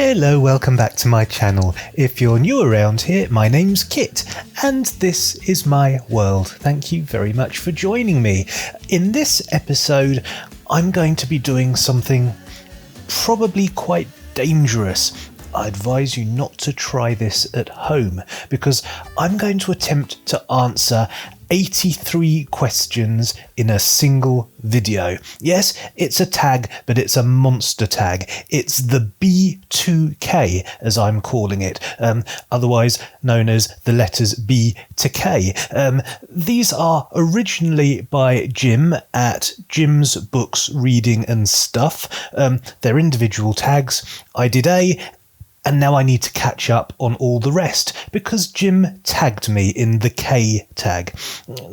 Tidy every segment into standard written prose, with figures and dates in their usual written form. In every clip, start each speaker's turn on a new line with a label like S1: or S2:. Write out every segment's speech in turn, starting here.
S1: Hello, welcome back to my channel. If you're new around here, my name's Kit, and this is my world. Thank you very much for joining me. In this episode, I'm going to be doing something probably quite dangerous. I advise you not to try this at home, because I'm going to attempt to answer 83 questions in a single video. Yes, it's a tag, but it's a monster tag. It's the B2K, as I'm calling it, otherwise known as the letters B to K. These are originally by Jim at Jim's Books, Reading and Stuff. They're individual tags. I did A, and now I need to catch up on all the rest, because Jim tagged me in the K tag.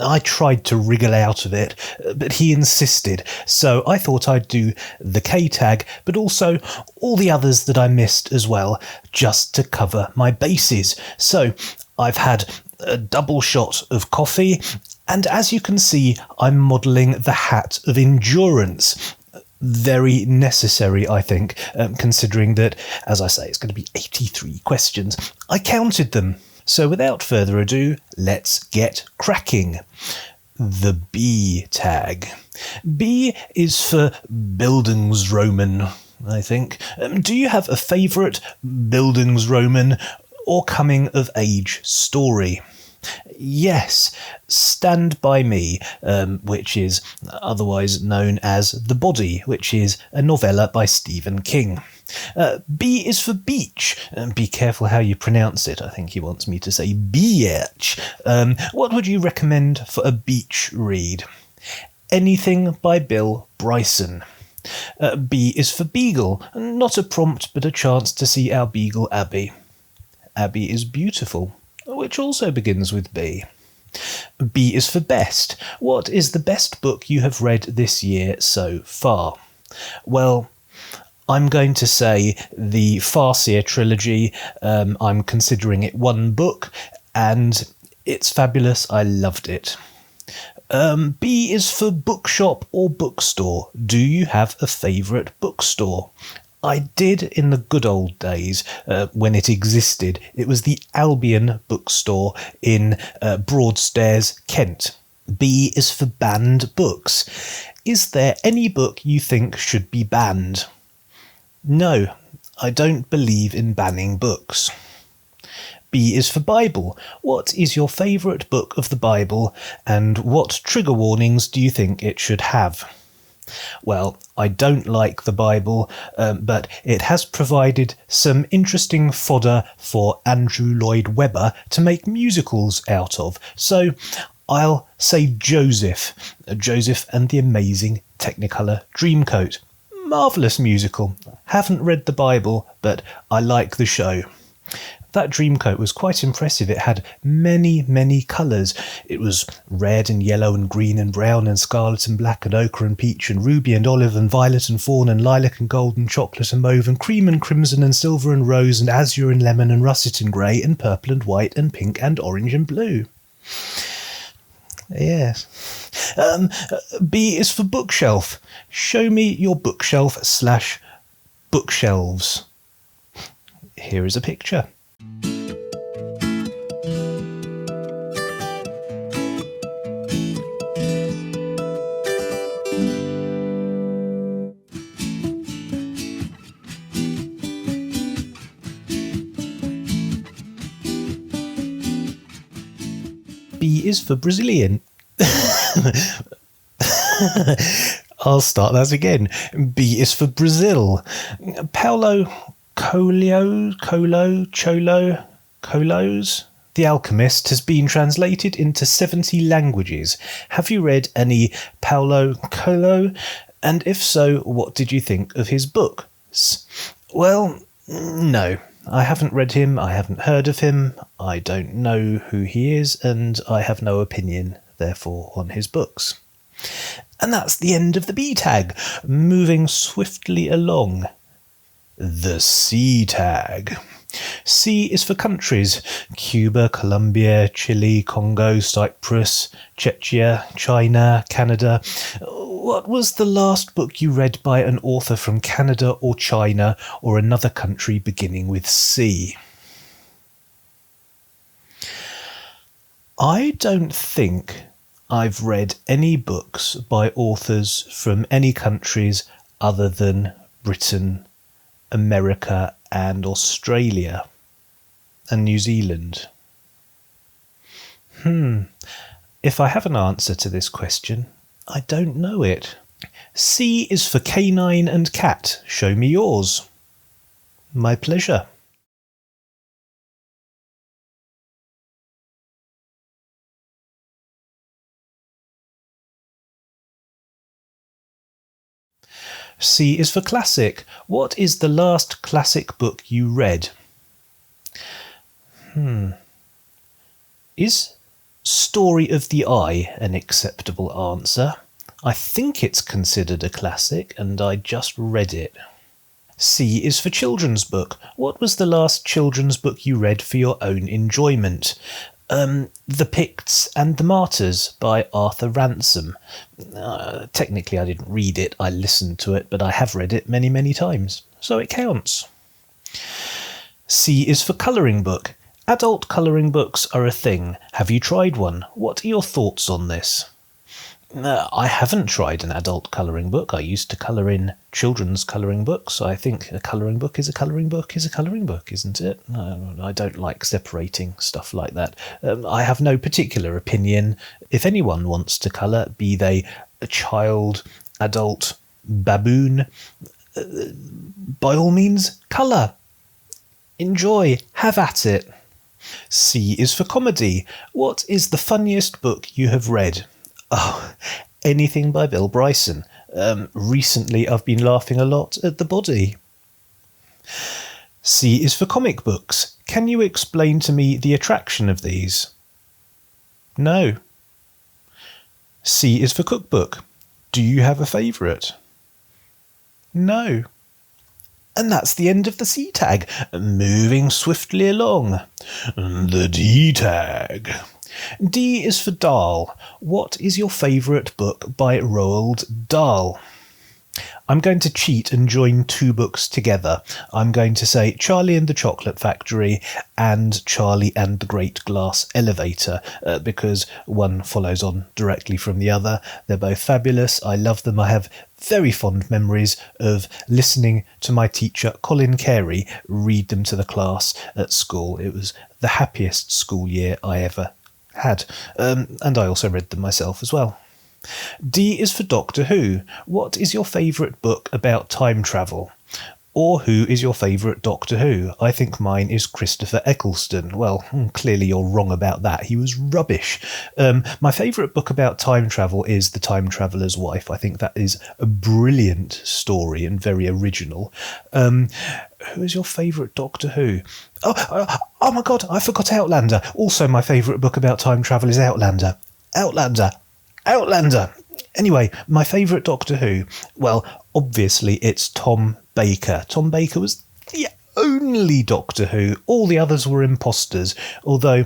S1: I tried to wriggle out of it, but he insisted, so I thought I'd do the K tag, but also all the others that I missed as well, just to cover my bases. So I've had a double shot of coffee, and as you can see, I'm modelling the hat of endurance. Very necessary, I think, considering that, as I say, it's going to be 83 questions. I counted them. So without further ado, let's get cracking. The B tag. B is for Bildungsroman, I think. Do you have a favourite Bildungsroman or coming-of-age story? Yes, Stand By Me, which is otherwise known as The Body, which is a novella by Stephen King. B is for beach. Be careful how you pronounce it. I think he wants me to say beach. What would you recommend for a beach read? Anything by Bill Bryson. B is for beagle. Not a prompt, but a chance to see our beagle Abby. Abby is beautiful, which also begins with B. B is for best. What is the best book you have read this year so far? Well, I'm going to say the Farseer trilogy. I'm considering it one book, and it's fabulous. I loved it. B is for bookshop or bookstore. Do you have a favourite bookstore? I did in the good old days, when it existed. It was the Albion bookstore in Broadstairs, Kent. B is for banned books. Is there any book you think should be banned? No, I don't believe in banning books. B is for Bible. What is your favourite book of the Bible, and what trigger warnings do you think it should have? Well, I don't like the Bible, but it has provided some interesting fodder for Andrew Lloyd Webber to make musicals out of. So I'll say Joseph. Joseph and the Amazing Technicolor Dreamcoat. Marvellous musical. Haven't read the Bible, but I like the show. That Dreamcoat was quite impressive. It had many, many colours. It was red and yellow and green and brown and scarlet and black and ochre and peach and ruby and olive and violet and fawn and lilac and gold and chocolate and mauve and cream and crimson and silver and rose and azure and lemon and russet and grey and purple and white and pink and orange and blue. Yes. B is for bookshelf. Show me your bookshelf/bookshelves. Here is a picture. B is for Brazilian. I'll start that again. B is for Brazil. Paulo Coelho's The Alchemist has been translated into 70 languages. Have you read any Paulo Coelho? And if so, what did you think of his books? Well, no. I haven't read him, I haven't heard of him, I don't know who he is, and I have no opinion, therefore, on his books. And that's the end of the B tag. Moving swiftly along. The C tag. C is for countries. Cuba, Colombia, Chile, Congo, Cyprus, Czechia, China, Canada. What was the last book you read by an author from Canada or China or another country beginning with C? I don't think I've read any books by authors from any countries other than Britain, America and Australia and New Zealand. If I have an answer to this question, I don't know it. C is for canine and cat. Show me yours. My pleasure. C is for classic. What is the last classic book you read? Is Story of the Eye an acceptable answer? I think it's considered a classic and I just read it. C is for children's book. What was the last children's book you read for your own enjoyment? The Picts and the Martyrs by Arthur Ransom. Technically I didn't read it, I listened to it, but I have read it many, many times, so it counts. C is for colouring book. Adult colouring books are a thing. Have you tried one? What are your thoughts on this? I haven't tried an adult colouring book. I used to colour in children's colouring books. I think a colouring book is a colouring book is a colouring book, isn't it? No, I don't like separating stuff like that. I have no particular opinion. If anyone wants to colour, be they a child, adult, baboon, by all means, colour. Enjoy. Have at it. C is for comedy. What is the funniest book you have read? Oh, anything by Bill Bryson. Recently I've been laughing a lot at The Body. C is for comic books. Can you explain to me the attraction of these? No. C is for cookbook. Do you have a favourite? No. And that's the end of the C tag. Moving swiftly along. The D tag. D is for Dahl. What is your favourite book by Roald Dahl? I'm going to cheat and join two books together. I'm going to say Charlie and the Chocolate Factory and Charlie and the Great Glass Elevator, because one follows on directly from the other. They're both fabulous. I love them. I have very fond memories of listening to my teacher, Colin Carey, read them to the class at school. It was the happiest school year I ever had. And I also read them myself as well. D is for Doctor Who. What is your favourite book about time travel? Or who is your favourite Doctor Who? I think mine is Christopher Eccleston. Well, clearly you're wrong about that. He was rubbish. My favourite book about time travel is The Time Traveller's Wife. I think that is a brilliant story and very original. Who is your favourite Doctor Who? Oh my God, I forgot Outlander. Also, my favourite book about time travel is Outlander. Outlander! Anyway, my favourite Doctor Who? Well, obviously it's Tom Baker. Tom Baker was the only Doctor Who. All the others were imposters, although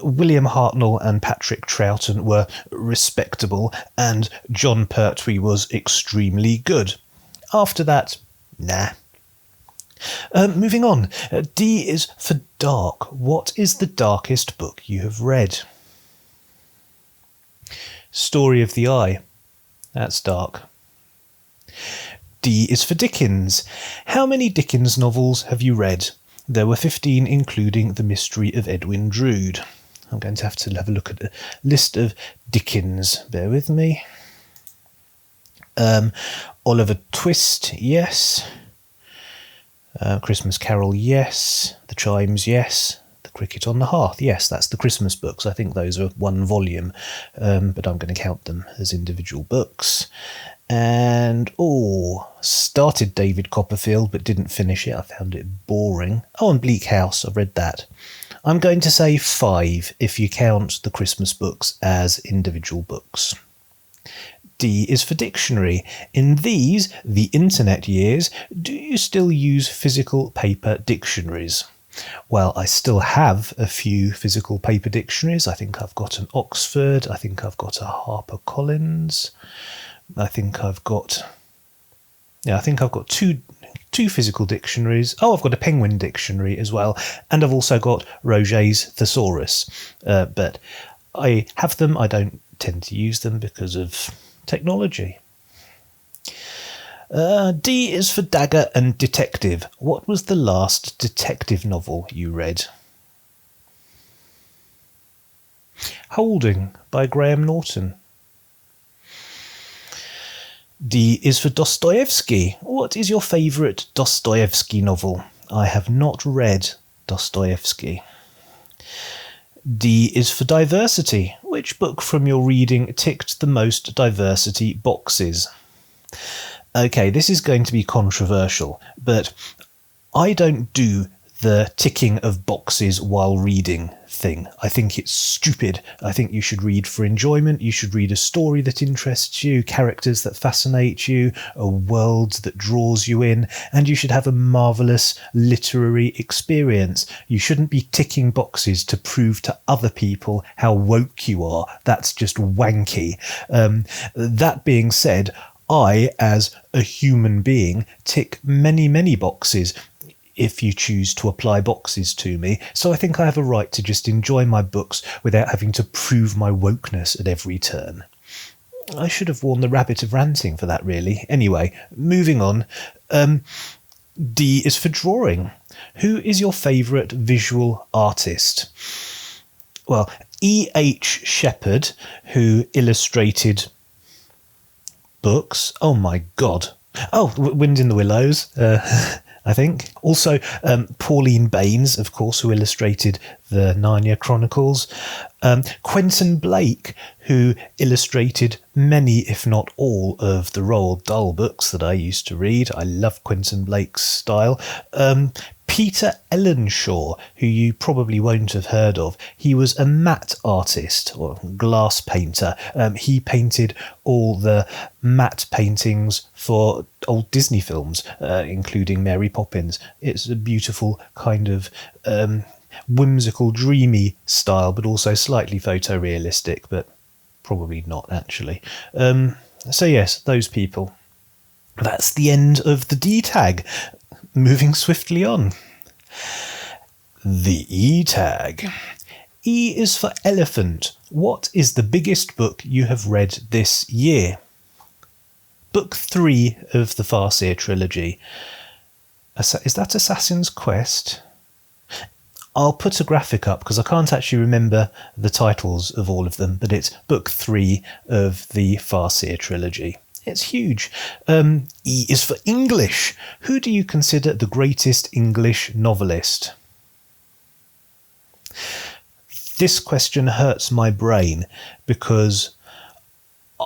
S1: William Hartnell and Patrick Troughton were respectable and John Pertwee was extremely good. After that, nah. Moving on. D is for dark. What is the darkest book you have read? Story of the Eye. That's dark. D is for Dickens. How many Dickens novels have you read? There were 15, including The Mystery of Edwin Drood. I'm going to have a look at a list of Dickens. Bear with me. Oliver Twist, yes. Christmas Carol, yes. The Chimes, yes. The Cricket on the Hearth, yes, that's the Christmas books. I think those are one volume, but I'm going to count them as individual books. And, started David Copperfield, but didn't finish it. I found it boring. Oh, and Bleak House, I read that. I'm going to say 5, if you count the Christmas books as individual books. D is for dictionary. In these, the internet years, do you still use physical paper dictionaries? Well, I still have a few physical paper dictionaries. I think I've got an Oxford. I think I've got a HarperCollins. I think I've got two physical dictionaries. Oh, I've got a penguin dictionary as well, and I've also got Roget's Thesaurus. But I have them. I don't tend to use them because of technology. D is for dagger and detective. What was the last detective novel you read? Holding by Graham Norton. D is for Dostoevsky. What is your favourite Dostoevsky novel? I have not read Dostoevsky. D is for diversity. Which book from your reading ticked the most diversity boxes? Okay, this is going to be controversial, but I don't do the ticking of boxes while reading thing. I think it's stupid. I think you should read for enjoyment. You should read a story that interests you, characters that fascinate you, a world that draws you in, and you should have a marvellous literary experience. You shouldn't be ticking boxes to prove to other people how woke you are. That's just wanky. That being said, I, as a human being, tick many, many boxes if you choose to apply boxes to me. So I think I have a right to just enjoy my books without having to prove my wokeness at every turn. I should have worn the rabbit of ranting for that, really. Anyway, moving on. D is for drawing. Who is your favourite visual artist? Well, E.H. Shepard, who illustrated books. Oh my God. Oh, Wind in the Willows, I think. Also, Pauline Baynes, of course, who illustrated the Narnia Chronicles. Quentin Blake, who illustrated many, if not all, of the Roald Dahl books that I used to read. I love Quentin Blake's style. Peter Ellenshaw, who you probably won't have heard of. He was a matte artist or glass painter. He painted all the matte paintings for old Disney films, including Mary Poppins. It's a beautiful kind of whimsical, dreamy style, but also slightly photorealistic, but probably not actually. So yes, those people. That's the end of the D tag. Moving swiftly on. The E tag. E is for elephant. What is the biggest book you have read this year? Book 3 of the Farseer trilogy. Is that Assassin's Quest? I'll put a graphic up because I can't actually remember the titles of all of them, but it's Book 3 of the Farseer trilogy. It's huge. E is for English. Who do you consider the greatest English novelist? This question hurts my brain because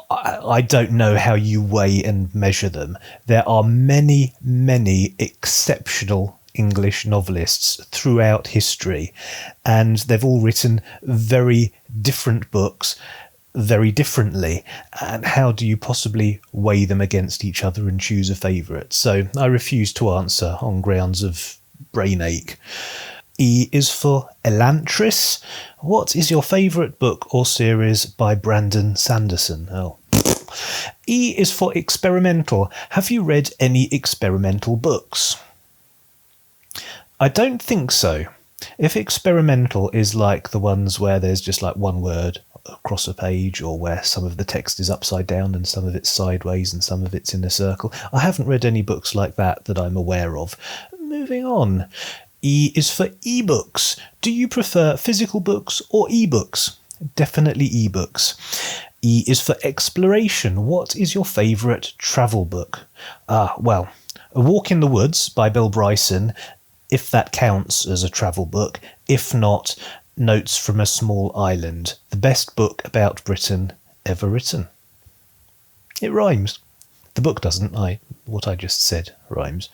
S1: I don't know how you weigh and measure them. There are many, many exceptional English novelists throughout history, and they've all written very different books very differently, and how do you possibly weigh them against each other and choose a favourite? So I refuse to answer on grounds of brain ache. E is for Elantris. What is your favourite book or series by Brandon Sanderson? Oh. E is for experimental. Have you read any experimental books? I don't think so. If experimental is like the ones where there's just like one word across a page, or where some of the text is upside down and some of it's sideways and some of it's in a circle, I haven't read any books like that I'm aware of. Moving on. E is for ebooks. Do you prefer physical books or ebooks? Definitely ebooks. E is for exploration. What is your favourite travel book? Well, A Walk in the Woods by Bill Bryson, if that counts as a travel book. If not, Notes from a Small Island, the best book about Britain ever written. It rhymes. The book doesn't. What I just said rhymes.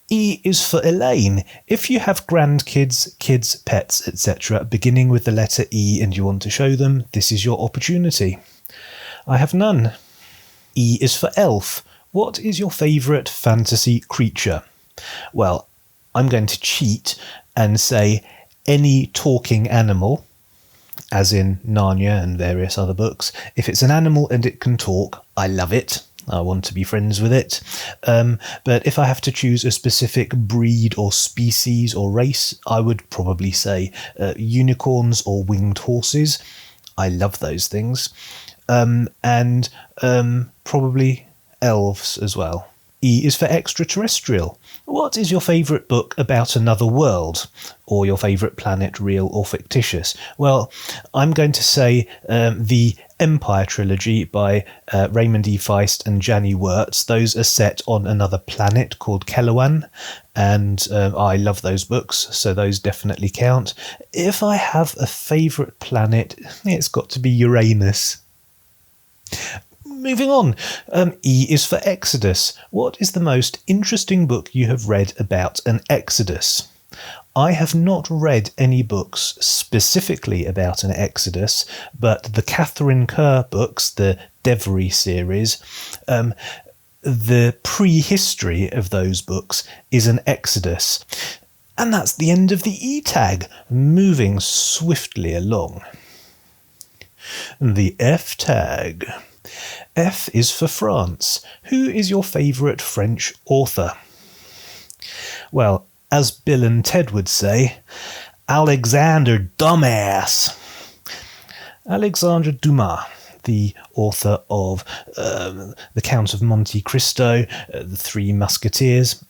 S1: E is for Elaine. If you have grandkids, kids, pets, etc., beginning with the letter E and you want to show them, this is your opportunity. I have none. E is for Elf. What is your favourite fantasy creature? Well, I'm going to cheat and say any talking animal. as in Narnia and various other books. If it's an animal and it can talk, I love it. I want to be friends with it. But if I have to choose a specific breed or species or race, I would probably say unicorns or winged horses. I love those things. And probably elves as well. E is for extraterrestrial. What is your favourite book about another world? Or your favourite planet, real or fictitious? Well, I'm going to say the Empire trilogy by Raymond E. Feist and Janny Wirtz. Those are set on another planet called Kellowan, and I love those books, so those definitely count. If I have a favourite planet, it's got to be Uranus. Moving on, E is for Exodus. What is the most interesting book you have read about an Exodus? I have not read any books specifically about an Exodus, but the Catherine Kerr books, the Devery series, the prehistory of those books is an Exodus. And that's the end of the E tag, moving swiftly along. The F tag. F is for France. Who is your favourite French author? Well, as Bill and Ted would say, Alexander Dumbass. Alexandre Dumas, the author of The Count of Monte Cristo, The Three Musketeers,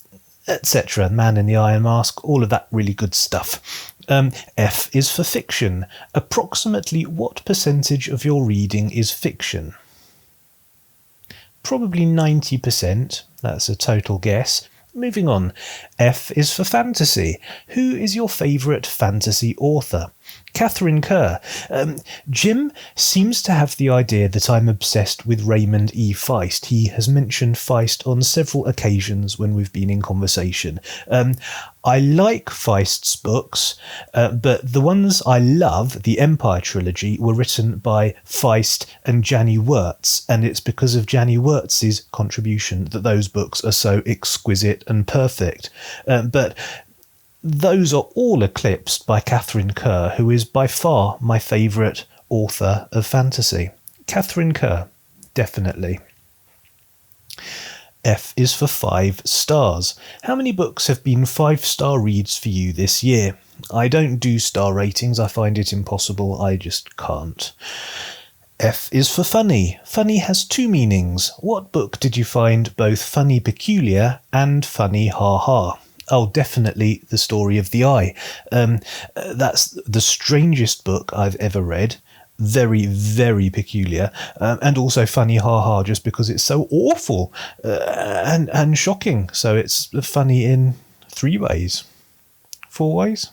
S1: etc., Man in the Iron Mask, all of that really good stuff. F is for fiction. Approximately what percentage of your reading is fiction? Probably 90%. That's a total guess. Moving on. F is for fantasy. Who is your favourite fantasy author? Catherine Kerr. Jim seems to have the idea that I'm obsessed with Raymond E. Feist. He has mentioned Feist on several occasions when we've been in conversation. I like Feist's books, but the ones I love, the Empire trilogy, were written by Feist and Janny Wirtz, and it's because of Janny Wirtz's contribution that those books are so exquisite and perfect. But those are all eclipsed by Catherine Kerr, who is by far my favourite author of fantasy. Catherine Kerr, definitely. F is for 5 stars. How many books have been 5-star reads for you this year? I don't do star ratings. I find it impossible. I just can't. F is for funny. Funny has 2 meanings. What book did you find both funny peculiar and funny ha-ha? Oh, definitely The Story of the Eye. That's the strangest book I've ever read. Very, very peculiar. And also funny ha-ha, just because it's so awful and shocking. So it's funny in 3 ways. 4 ways?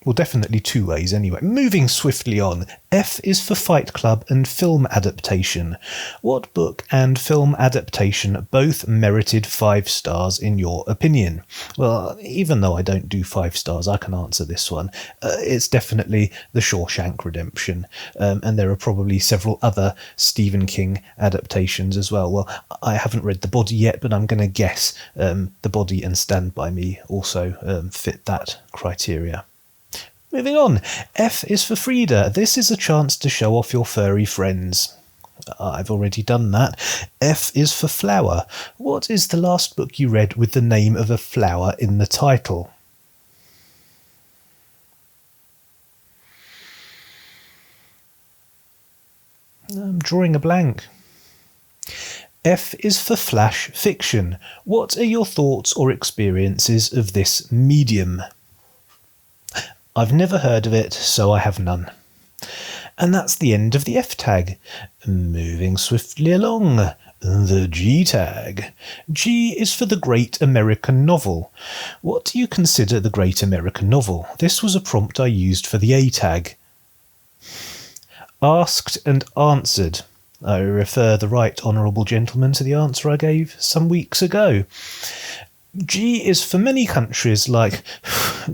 S1: Well, definitely 2 ways anyway. Moving swiftly on. F is for Fight Club and film adaptation. What book and film adaptation both merited 5 stars in your opinion? Well, even though I don't do 5 stars, I can answer this one. It's definitely The Shawshank Redemption. And there are probably several other Stephen King adaptations as well. Well, I haven't read The Body yet, but I'm going to guess The Body and Stand By Me also fit that criteria. Moving on. F is for Frida. This is a chance to show off your furry friends. I've already done that. F is for flower. What is the last book you read with the name of a flower in the title? I'm drawing a blank. F is for flash fiction. What are your thoughts or experiences of this medium? I've never heard of it, so I have none. And that's the end of the F tag. Moving swiftly along, the G tag. G is for the Great American Novel. What do you consider the Great American Novel? This was a prompt I used for the A tag. Asked and answered. I refer the right honourable gentleman to the answer I gave some weeks ago. G is for many countries like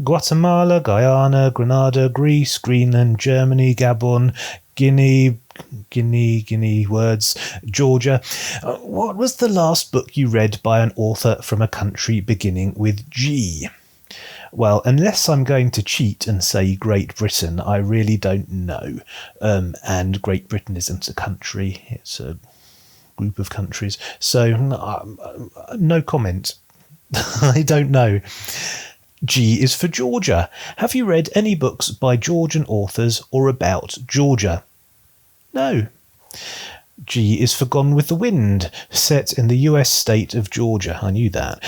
S1: Guatemala, Guyana, Grenada, Greece, Greenland, Germany, Gabon, Guinea, Georgia. What was the last book you read by an author from a country beginning with G? Well, unless I'm going to cheat and say Great Britain, I really don't know. And Great Britain isn't a country, it's a group of countries. So, no comment. I don't know. G is for Georgia. Have you read any books by Georgian authors or about Georgia? No. G is for Gone with the Wind, set in the US state of Georgia. I knew that.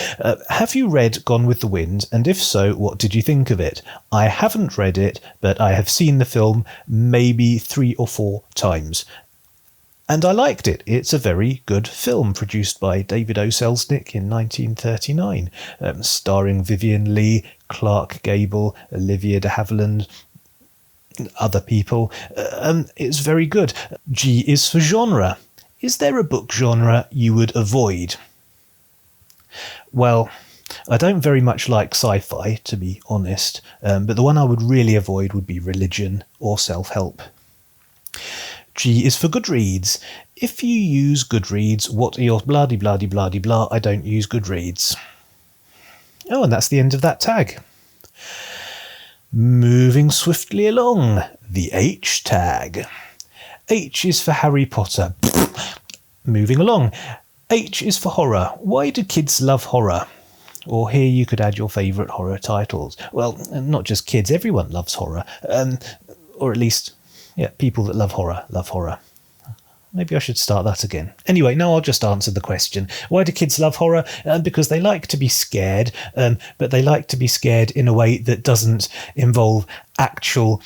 S1: Have you read Gone with the Wind, and if so, what did you think of it? I haven't read it, but I have seen the film maybe 3 or 4 times. And I liked it. It's a very good film, produced by David O. Selznick in 1939, starring Vivien Leigh, Clark Gable, Olivia de Havilland, other people. It's very good. G is for genre. Is there a book genre you would avoid? Well, I don't very much like sci-fi, to be honest, but the one I would really avoid would be religion or self-help. G is for Goodreads. If you use Goodreads, what are your blah-de-blah-de-blah-de-blah? I don't use Goodreads. Oh, and that's the end of that tag. Moving swiftly along, the H tag. H is for Harry Potter. Moving along. H is for horror. Why do kids love horror? Or here you could add your favourite horror titles. Well, not just kids, everyone loves horror. Or at least, yeah, people that love horror love horror. Maybe I should start that again. Anyway, no, I'll just answer the question. Why do kids love horror? Because they like to be scared, but they like to be scared in a way that doesn't involve actual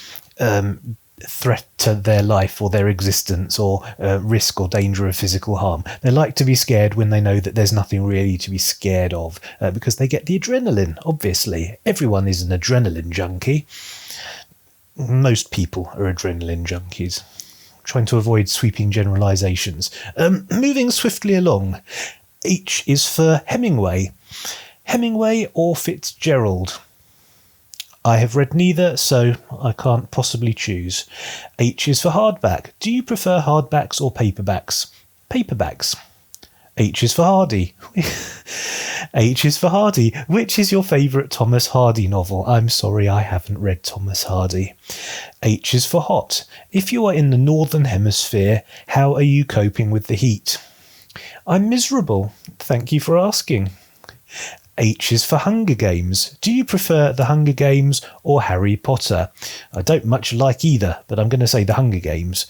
S1: threat to their life or their existence, or risk or danger of physical harm. They like to be scared when they know that there's nothing really to be scared of, because they get the adrenaline, obviously. Everyone is an adrenaline junkie. Most people are adrenaline junkies. Trying to avoid sweeping generalisations. Moving swiftly along. H is for Hemingway. Hemingway or Fitzgerald? I have read neither, so I can't possibly choose. H is for hardback. Do you prefer hardbacks or paperbacks? Paperbacks. H is for Hardy. H is for Hardy. Which is your favourite Thomas Hardy novel? I'm sorry, I haven't read Thomas Hardy. H is for hot. If you are in the Northern Hemisphere, how are you coping with the heat? I'm miserable. Thank you for asking. H is for Hunger Games. Do you prefer the Hunger Games or Harry Potter? I don't much like either, but I'm going to say the Hunger Games.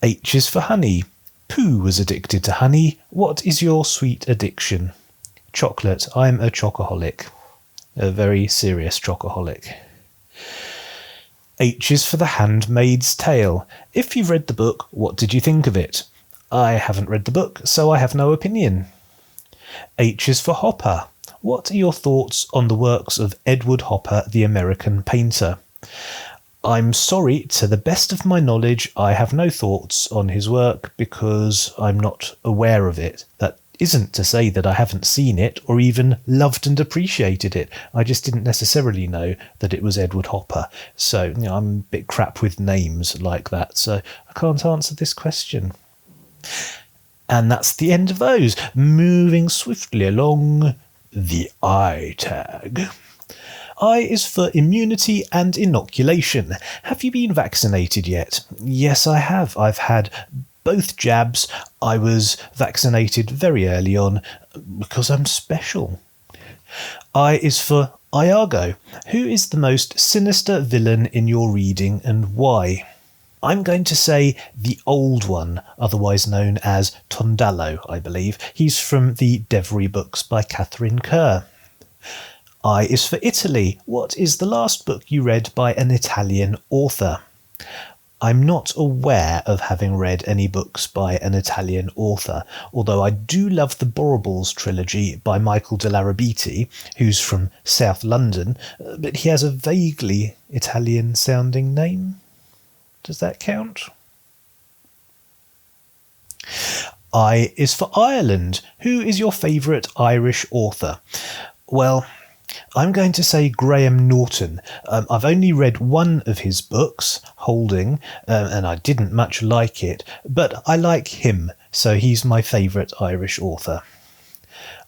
S1: H is for honey. Pooh was addicted to honey. What is your sweet addiction? Chocolate. I'm a chocoholic. A very serious chocoholic. H is for The Handmaid's Tale. If you've read the book, what did you think of it? I haven't read the book, so I have no opinion. H is for Hopper. What are your thoughts on the works of Edward Hopper, the American painter? I'm sorry, to the best of my knowledge, I have no thoughts on his work because I'm not aware of it. That isn't to say that I haven't seen it or even loved and appreciated it. I just didn't necessarily know that it was Edward Hopper. So, I'm a bit crap with names like that, so I can't answer this question. And that's the end of those. Moving swiftly along, the I tag. I is for immunity and inoculation. Have you been vaccinated yet? Yes, I have. I've had both jabs. I was vaccinated very early on because I'm special. I is for Iago. Who is the most sinister villain in your reading and why? I'm going to say the old one, otherwise known as Tondallo, I believe. He's from the Devery books by Catherine Kerr. I is for Italy. What is the last book you read by an Italian author? I'm not aware of having read any books by an Italian author, although I do love the Borobles trilogy by Michael de Larrabiti, who's from South London, but he has a vaguely Italian-sounding name. Does that count? I is for Ireland. Who is your favourite Irish author? Well, I'm going to say Graham Norton. I've only read one of his books, Holding, and I didn't much like it, but I like him, so he's my favourite Irish author.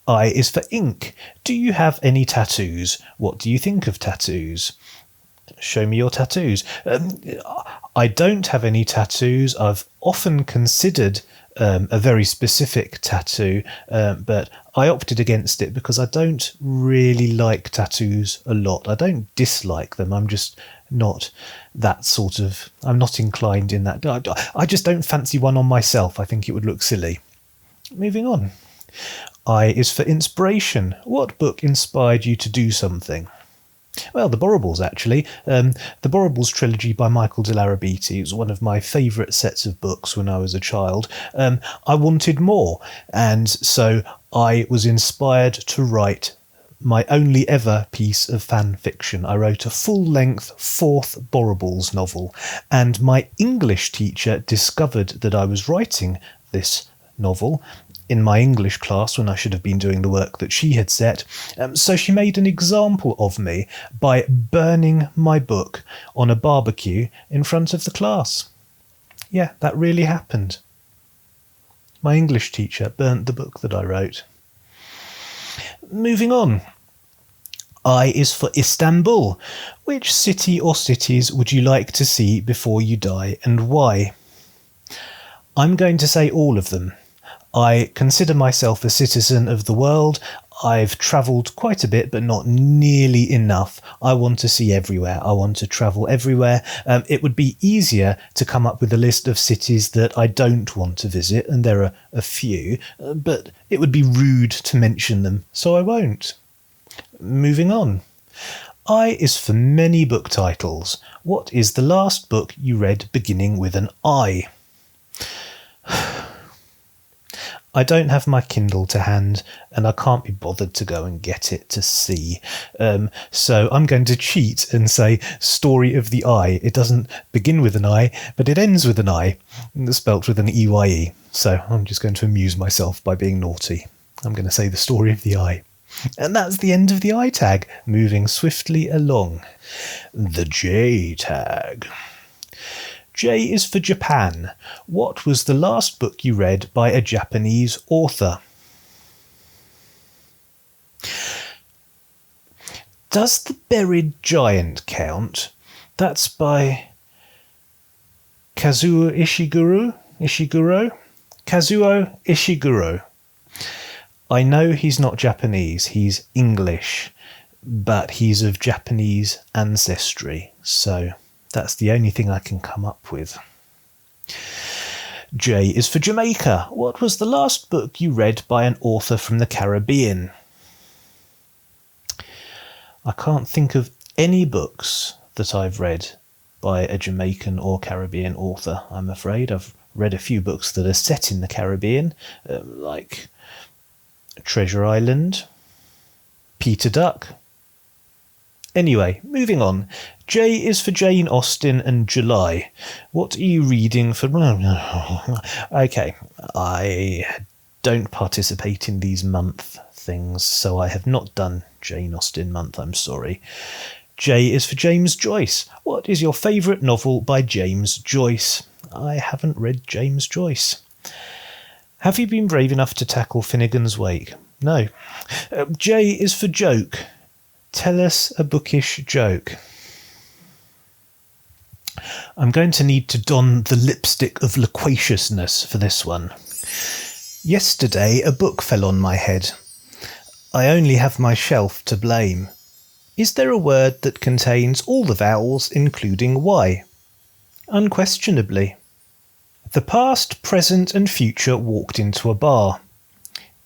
S1: I is for ink. Do you have any tattoos? What do you think of tattoos? Show me your tattoos. I don't have any tattoos. I've often considered a very specific tattoo, but I opted against it because I don't really like tattoos a lot. I don't dislike them. I'm just not that sort of... I'm not inclined in that... I just don't fancy one on myself. I think it would look silly. Moving on. I is for inspiration. What book inspired you to do something? Well, The Borrables, actually. The Borrables trilogy by Michael de Larrabiti was one of my favourite sets of books when I was a child. I wanted more, and so I was inspired to write my only ever piece of fan fiction. I wrote a full-length 4th Borrables novel, and my English teacher discovered that I was writing this novel in my English class when I should have been doing the work that she had set. So she made an example of me by burning my book on a barbecue in front of the class. Yeah, that really happened. My English teacher burnt the book that I wrote. Moving on. I is for Istanbul. Which city or cities would you like to see before you die, and why? I'm going to say all of them. I consider myself a citizen of the world. I've travelled quite a bit, but not nearly enough. I want to see everywhere. I want to travel everywhere. It would be easier to come up with a list of cities that I don't want to visit, and there are a few, but it would be rude to mention them, so I won't. Moving on. I is for many book titles. What is the last book you read beginning with an I? I don't have my Kindle to hand, and I can't be bothered to go and get it to see. So I'm going to cheat and say Story of the Eye. It doesn't begin with an I, but it ends with an I, spelt with an E-Y-E. So I'm just going to amuse myself by being naughty. I'm going to say The Story of the Eye. And that's the end of the I tag, moving swiftly along. The J tag. J is for Japan. What was the last book you read by a Japanese author? Does The Buried Giant count? That's by Kazuo Ishiguro? Kazuo Ishiguro. I know he's not Japanese, he's English, but he's of Japanese ancestry, so that's the only thing I can come up with. J is for Jamaica. What was the last book you read by an author from the Caribbean? I can't think of any books that I've read by a Jamaican or Caribbean author, I'm afraid. I've read a few books that are set in the Caribbean, like Treasure Island, Peter Duck. Anyway, moving on. J is for Jane Austen and July. What are you reading for... Okay, I don't participate in these month things, so I have not done Jane Austen month, I'm sorry. J is for James Joyce. What is your favourite novel by James Joyce? I haven't read James Joyce. Have you been brave enough to tackle Finnegan's Wake? No. J is for joke. Tell us a bookish joke. I'm going to need to don the lipstick of loquaciousness for this one. Yesterday a book fell on my head. I only have my shelf to blame. Is there a word that contains all the vowels including Y? Unquestionably. The past, present and future walked into a bar.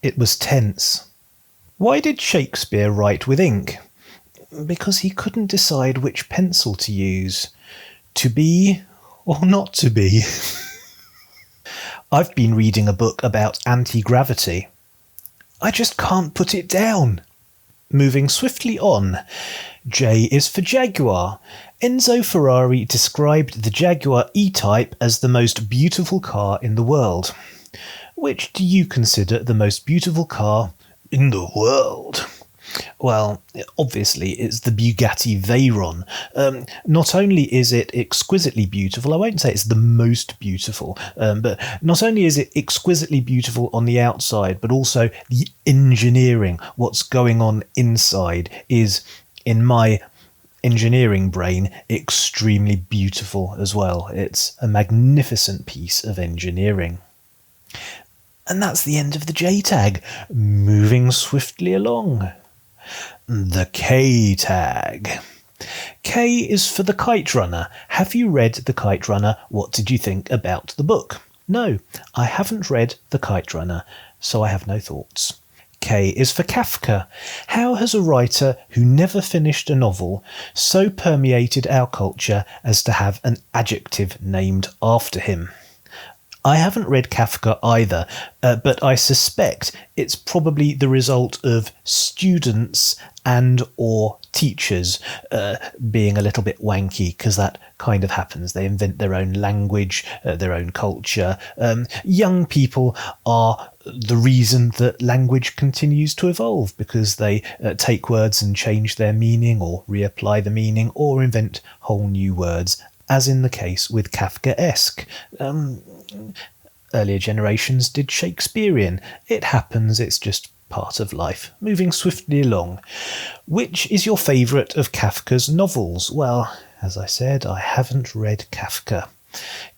S1: It was tense. Why did Shakespeare write with ink? Because he couldn't decide which pencil to use. To be or not to be. I've been reading a book about anti-gravity. I just can't put it down. Moving swiftly on. J is for Jaguar. Enzo Ferrari described the Jaguar E-Type as the most beautiful car in the world. Which do you consider the most beautiful car in the world? Well, obviously, it's the Bugatti Veyron. Not only is it exquisitely beautiful, I won't say it's the most beautiful, but not only is it exquisitely beautiful on the outside, but also the engineering, what's going on inside, is, in my engineering brain, extremely beautiful as well. It's a magnificent piece of engineering. And that's the end of the J tag. Moving swiftly along. The K tag. K is for the Kite Runner. Have you read The Kite Runner? What did you think about the book? No, I haven't read The Kite Runner, so I have no thoughts. K is for Kafka. How has a writer who never finished a novel so permeated our culture as to have an adjective named after him? I haven't read Kafka either, but I suspect it's probably the result of students and or teachers being a little bit wanky, because that kind of happens. They invent their own language, their own culture. Young people are the reason that language continues to evolve, because they take words and change their meaning or reapply the meaning or invent whole new words, as in the case with Kafkaesque. Earlier generations did Shakespearean. It happens, it's just part of life. Moving swiftly along. Which is your favourite of Kafka's novels? Well, as I said, I haven't read Kafka.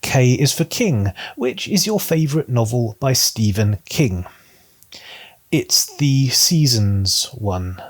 S1: K is for King. Which is your favourite novel by Stephen King? It's the Seasons one.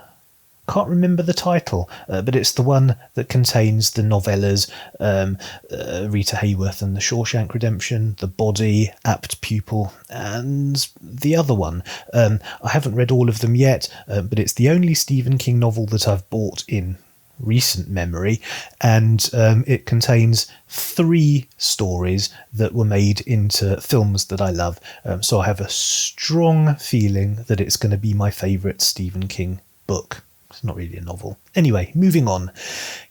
S1: Can't remember the title, but it's the one that contains the novellas Rita Hayworth and the Shawshank Redemption, The Body, Apt Pupil, and the other one. I haven't read all of them yet, but it's the only Stephen King novel that I've bought in recent memory, and it contains 3 stories that were made into films that I love, so I have a strong feeling that it's going to be my favourite Stephen King book. It's not really a novel. Anyway, moving on.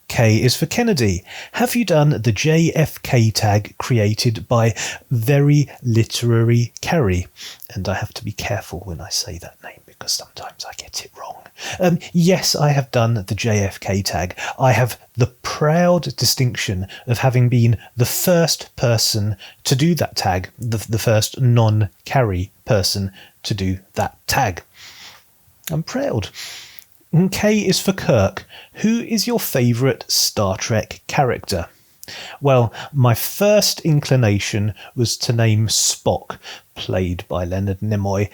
S1: K is for Kennedy. Have you done the JFK tag created by Very Literary Carrie? And I have to be careful when I say that name, because sometimes I get it wrong. Yes, I have done the JFK tag. I have the proud distinction of having been the first person to do that tag, the first non-Carrie person to do that tag. I'm proud. K is for Kirk. Who is your favourite Star Trek character? Well, my first inclination was to name Spock, played by Leonard Nimoy.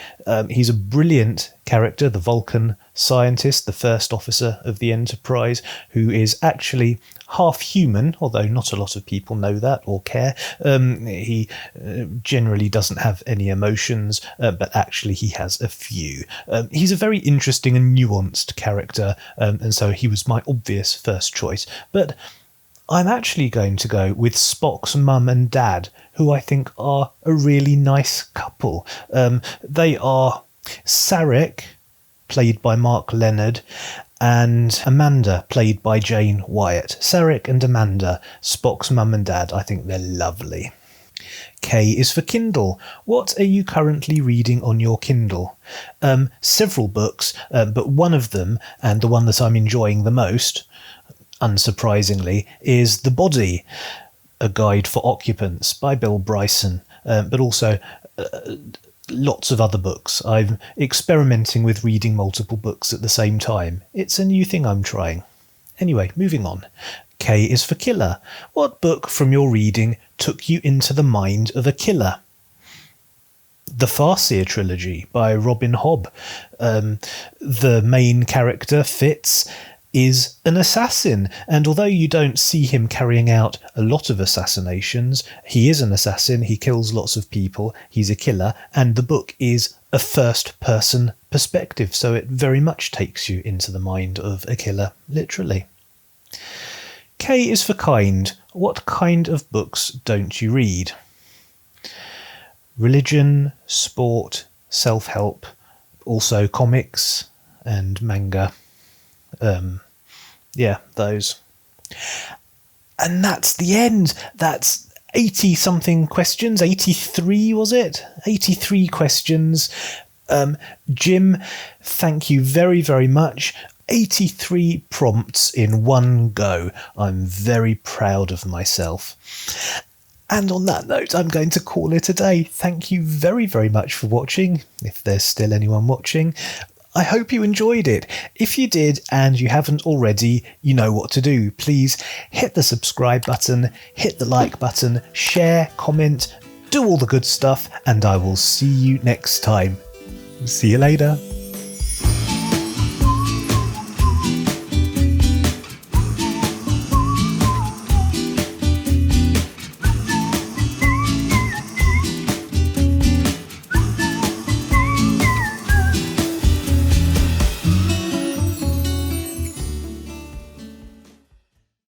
S1: He's a brilliant character, the Vulcan scientist, the first officer of the Enterprise, who is actually half human, although not a lot of people know that or care. He generally doesn't have any emotions, but actually he has a few. He's a very interesting and nuanced character, and so he was my obvious first choice. But I'm actually going to go with Spock's mum and dad, who I think are a really nice couple. They are Sarek, played by Mark Leonard, and Amanda, played by Jane Wyatt. Sarek and Amanda, Spock's mum and dad, I think they're lovely. K is for Kindle. What are you currently reading on your Kindle? Several books, but one of them, and the one that I'm enjoying the most, unsurprisingly, is The Body, a Guide for Occupants by Bill Bryson, but also lots of other books. I'm experimenting with reading multiple books at the same time. It's a new thing I'm trying. Anyway, moving on. K is for Killer. What book from your reading took you into the mind of a killer? The Farseer trilogy by Robin Hobb. The main character, Fitz, is an assassin, and although you don't see him carrying out a lot of assassinations, he is an assassin, he kills lots of people, he's a killer, and the book is a first-person perspective, so it very much takes you into the mind of a killer, literally. K is for Kind. What kind of books don't you read? Religion, sport, self-help, also comics and manga. Yeah, those. And that's the end. That's 80 something questions. 83 was it? 83 questions. Jim, thank you very, very much. 83 prompts in one go. I'm very proud of myself. And on that note, I'm going to call it a day. Thank you very, very much for watching, if there's still anyone watching. I hope you enjoyed it. If you did and you haven't already, you know what to do. Please hit the subscribe button, hit the like button, share, comment, do all the good stuff, and I will see you next time. See you later.